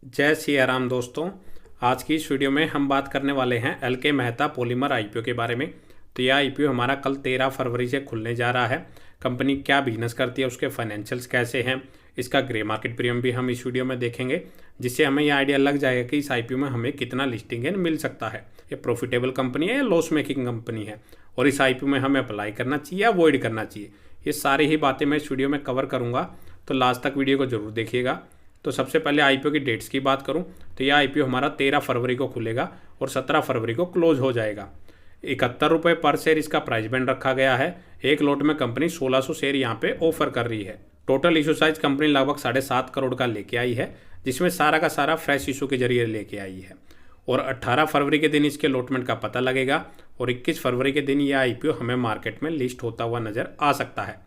जय सिया राम दोस्तों। आज की इस वीडियो में हम बात करने वाले हैं एलके मेहता पॉलीमर आईपीओ के बारे में। तो यह आईपीओ हमारा कल 13 फरवरी से खुलने जा रहा है। कंपनी क्या बिजनेस करती है, उसके फाइनेंशियल्स कैसे हैं, इसका ग्रे मार्केट प्रीमियम भी हम इस वीडियो में देखेंगे, जिससे हमें यह आइडिया लग जाएगा कि इस आईपीओ में हमें कितना लिस्टिंग गेन मिल सकता है, ये प्रॉफिटेबल कंपनी है या लॉस मेकिंग कंपनी है, और इस आईपीओ में हमें अप्लाई करना चाहिए या अवॉइड करना चाहिए। ये सारी ही बातें मैं इस वीडियो में कवर करूँगा, तो लास्ट तक वीडियो को जरूर देखिएगा। तो सबसे पहले आईपीओ की डेट्स की बात करूं तो यह आईपीओ हमारा 13 फरवरी को खुलेगा और 17 फरवरी को क्लोज हो जाएगा। 71 रुपये पर शेयर इसका प्राइस बैंड रखा गया है। एक लोट में कंपनी 1600 शेयर यहाँ पे ऑफर कर रही है। टोटल इशू साइज कंपनी लगभग 7.5 करोड़ का लेके आई है, जिसमें सारा का सारा फ्रेश इशू के जरिए लेके आई है। और 18 फरवरी के दिन इसके अलॉटमेंट का पता लगेगा और 21 फरवरी के दिन यह आईपीओ हमें मार्केट में लिस्ट होता हुआ नजर आ सकता है।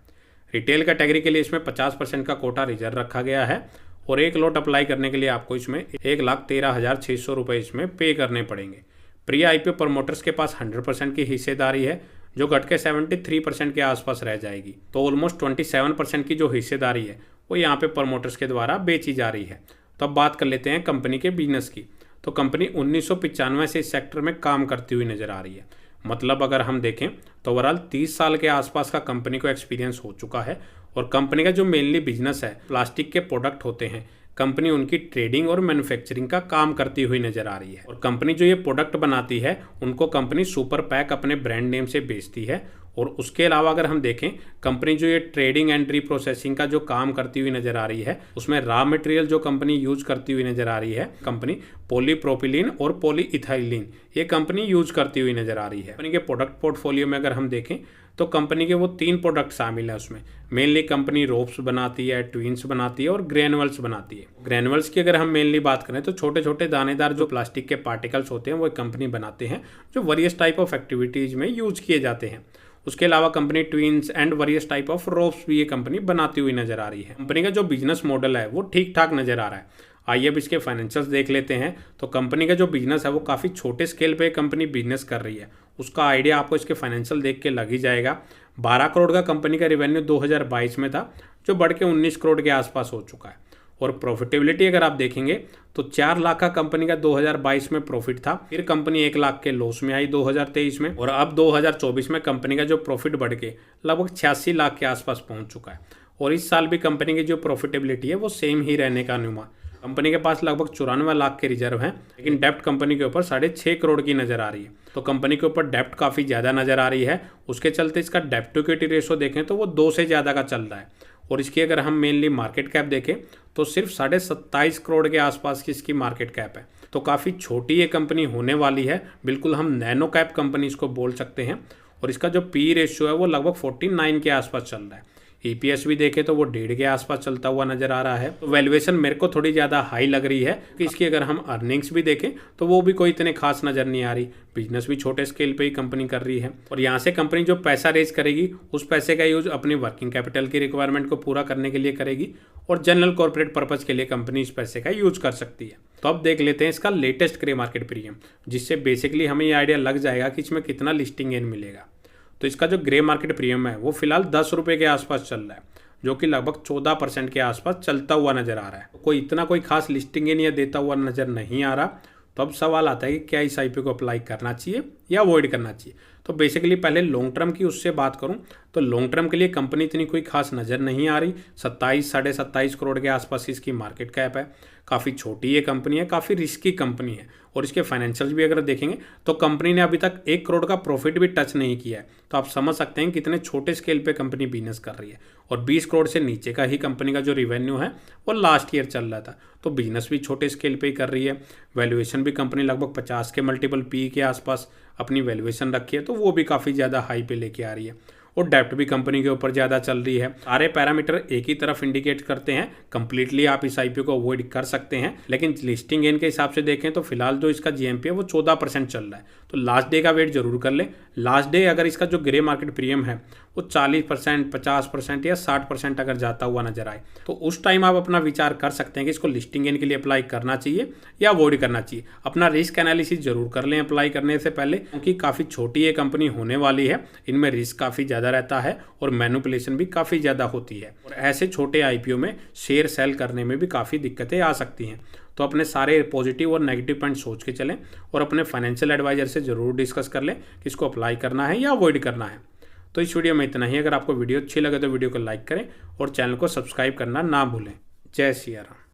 रिटेल कैटेगरी के लिए इसमें 50% का कोटा रिजर्व रखा गया है और एक लॉट अप्लाई करने के लिए आपको इसमें 1,13,600 रुपये इसमें पे करने पड़ेंगे। प्री आईपीओ प्रमोटर्स के पास 100% की हिस्सेदारी है, जो घट के 73% के आसपास रह जाएगी। तो ऑलमोस्ट 27% की जो हिस्सेदारी है वो यहाँ पे प्रमोटर्स के द्वारा बेची जा रही है। तो अब बात कर लेते हैं कंपनी के बिजनेस की। तो कंपनी 1995 से इस सेक्टर में काम करती हुई नजर आ रही है। मतलब अगर हम देखें तो ओवरऑल 30 साल के आसपास का कंपनी को एक्सपीरियंस हो चुका है। और कंपनी का जो मेनली बिजनेस है प्लास्टिक के प्रोडक्ट होते हैं, कंपनी उनकी ट्रेडिंग और मैन्युफैक्चरिंग का काम करती हुई नजर आ रही है। और कंपनी जो ये प्रोडक्ट बनाती है उनको कंपनी सुपर पैक अपने ब्रांड नेम से बेचती है। और उसके अलावा अगर हम देखें, कंपनी जो ये ट्रेडिंग एंड रीप्रोसेसिंग का जो काम करती हुई नजर आ रही है, उसमें रॉ मटेरियल जो कंपनी यूज करती हुई नजर आ रही है, कंपनी पॉलीप्रोपिलीन और पॉलीइथाइलिन ये कंपनी यूज करती हुई नजर आ रही है। कंपनी के प्रोडक्ट पोर्टफोलियो में अगर हम देखें तो कंपनी के वो 3 प्रोडक्ट शामिल है। उसमें मेनली कंपनी रोप्स बनाती है, ट्विन्स बनाती है और ग्रेनुअल्स बनाती है। ग्रेनुअल्स की अगर हम मेनली बात करें तो छोटे छोटे दानेदार जो प्लास्टिक के पार्टिकल्स होते हैं वो कंपनी बनाते हैं, जो वेरियस टाइप ऑफ एक्टिविटीज में यूज किए जाते हैं। उसके अलावा company twins and various type of ropes भी ये कंपनी बनाती हुई नजर आ रही है। कंपनी का जो बिजनेस मॉडल है वो ठीक ठाक नजर आ रहा है। आइए अब इसके फाइनेंशियल्स देख लेते हैं। तो कंपनी का जो बिजनेस है वो काफ़ी छोटे स्केल पे कंपनी बिजनेस कर रही है, उसका आइडिया आपको इसके फाइनेंशियल देख के लग ही जाएगा। 12 करोड़ का कंपनी का रेवेन्यू 2022 में था, जो बढ़ के 19 करोड़ के आसपास हो चुका है। और प्रॉफिटेबिलिटी अगर आप देखेंगे तो 4 लाख का कंपनी का 2022 में प्रॉफिट था, फिर कंपनी 1 लाख के लॉस में आई 2023 में, और अब 2024 में कंपनी का जो प्रॉफिट बढ़ के लगभग 86 लाख के आसपास पहुंच चुका है। और इस साल भी कंपनी की जो प्रॉफिटेबिलिटी है वो सेम ही रहने का अनुमान। कंपनी के पास लगभग 94 लाख के रिजर्व हैं, लेकिन डेप्ट कंपनी के ऊपर 6.5 करोड़ की नजर आ रही है। तो कंपनी के ऊपर डेप्ट काफ़ी ज़्यादा नजर आ रही है। उसके चलते इसका डेप्ट टू इक्विटी रेशो देखें तो वो 2 से ज़्यादा का चल रहा है। और इसकी अगर हम मेनली मार्केट कैप देखें तो सिर्फ 27.5 करोड़ के आसपास की इसकी मार्केट कैप है। तो काफ़ी छोटी ये कंपनी होने वाली है, बिल्कुल हम नैनो कैप कंपनी इसको बोल सकते हैं। और इसका जो पी रेशियो है वो लगभग 49 के आसपास चल रहा है। ईपीएस भी देखें तो वो 1.5 के आसपास चलता हुआ नजर आ रहा है। तो वैल्यूएशन मेरे को थोड़ी ज़्यादा हाई लग रही है कि इसकी अगर हम अर्निंग्स भी देखें तो वो भी कोई इतने खास नज़र नहीं आ रही। बिजनेस भी छोटे स्केल पे ही कंपनी कर रही है। और यहाँ से कंपनी जो पैसा रेज करेगी उस पैसे का यूज अपनी वर्किंग कैपिटल की रिक्वायरमेंट को पूरा करने के लिए करेगी, और जनरल कॉर्पोरेट पर्पज़ के लिए कंपनी इस पैसे का यूज कर सकती है। तो अब देख लेते हैं इसका लेटेस्ट ग्रे मार्केट प्रीमियम, जिससे बेसिकली हमें ये आइडिया लग जाएगा कि इसमें कितना लिस्टिंग गेन मिलेगा। तो इसका जो ग्रे मार्केट प्रीमियम है वो फिलहाल 10 रुपये के आसपास चल रहा है, जो कि लगभग 14% के आसपास चलता हुआ नजर आ रहा है। कोई इतना कोई खास लिस्टिंग गेन या देता हुआ नजर नहीं आ रहा। तो अब सवाल आता है कि क्या इस आईपीओ को अप्लाई करना चाहिए या अवॉइड करना चाहिए। तो बेसिकली पहले लॉन्ग टर्म की उससे बात करूं तो लॉन्ग टर्म के लिए कंपनी इतनी कोई खास नज़र नहीं आ रही। 27-27.5 करोड़ के आसपास इसकी मार्केट कैप है। काफ़ी छोटी ये कंपनी है, काफ़ी रिस्की कंपनी है। और इसके फाइनेंशियल्स भी अगर देखेंगे तो कंपनी ने अभी तक 1 करोड़ का प्रॉफिट भी टच नहीं किया है। तो आप समझ सकते हैं कितने छोटे स्केल पे कंपनी बिजनेस कर रही है। और 20 करोड़ से नीचे का ही कंपनी का जो रिवेन्यू है वो लास्ट ईयर चल रहा था। तो बिजनेस भी छोटे स्केल पे ही कर रही है। वैल्यूएशन भी कंपनी लगभग 50 के मल्टीपल पी के आसपास अपनी वैल्यूएशन रखी है, तो वो भी काफ़ी ज़्यादा हाई पे लेके आ रही है। और डेप्ट भी कंपनी के ऊपर ज़्यादा चल रही है। सारे पैरामीटर एक ही तरफ इंडिकेट करते हैं। कंप्लीटली आप इस आईपीओ को अवॉइड कर सकते हैं, लेकिन लिस्टिंग गेन के हिसाब से देखें तो फिलहाल जो इसका जीएमपी है वो 14% चल रहा है। तो लास्ट डे का वेट जरूर कर ले। लास्ट डे अगर इसका जो ग्रे मार्केट प्रीमियम है वो 40%, 50% या 60% अगर जाता हुआ नजर आए, तो उस टाइम आप अपना विचार कर सकते हैं कि इसको लिस्टिंग गेन के लिए अप्लाई करना चाहिए या अवॉइड करना चाहिए। अपना रिस्क एनालिसिस जरूर कर लें अप्लाई करने से पहले, क्योंकि काफ़ी छोटी ये कंपनी होने वाली है, इनमें रिस्क काफ़ी ज़्यादा रहता है और मैनिपुलेशन भी काफ़ी ज़्यादा होती है, और ऐसे छोटे आईपीओ में शेयर सेल करने में भी काफ़ी दिक्कतें आ सकती हैं। तो अपने सारे पॉजिटिव और नेगेटिव पॉइंट सोच के चलें और अपने फाइनेंशियल एडवाइजर से ज़रूर डिस्कस कर लें कि इसको अप्लाई करना है या अवॉइड करना है। तो इस वीडियो में इतना ही। अगर आपको वीडियो अच्छी लगे तो वीडियो को लाइक करें और चैनल को सब्सक्राइब करना ना भूलें। जय सिया राम।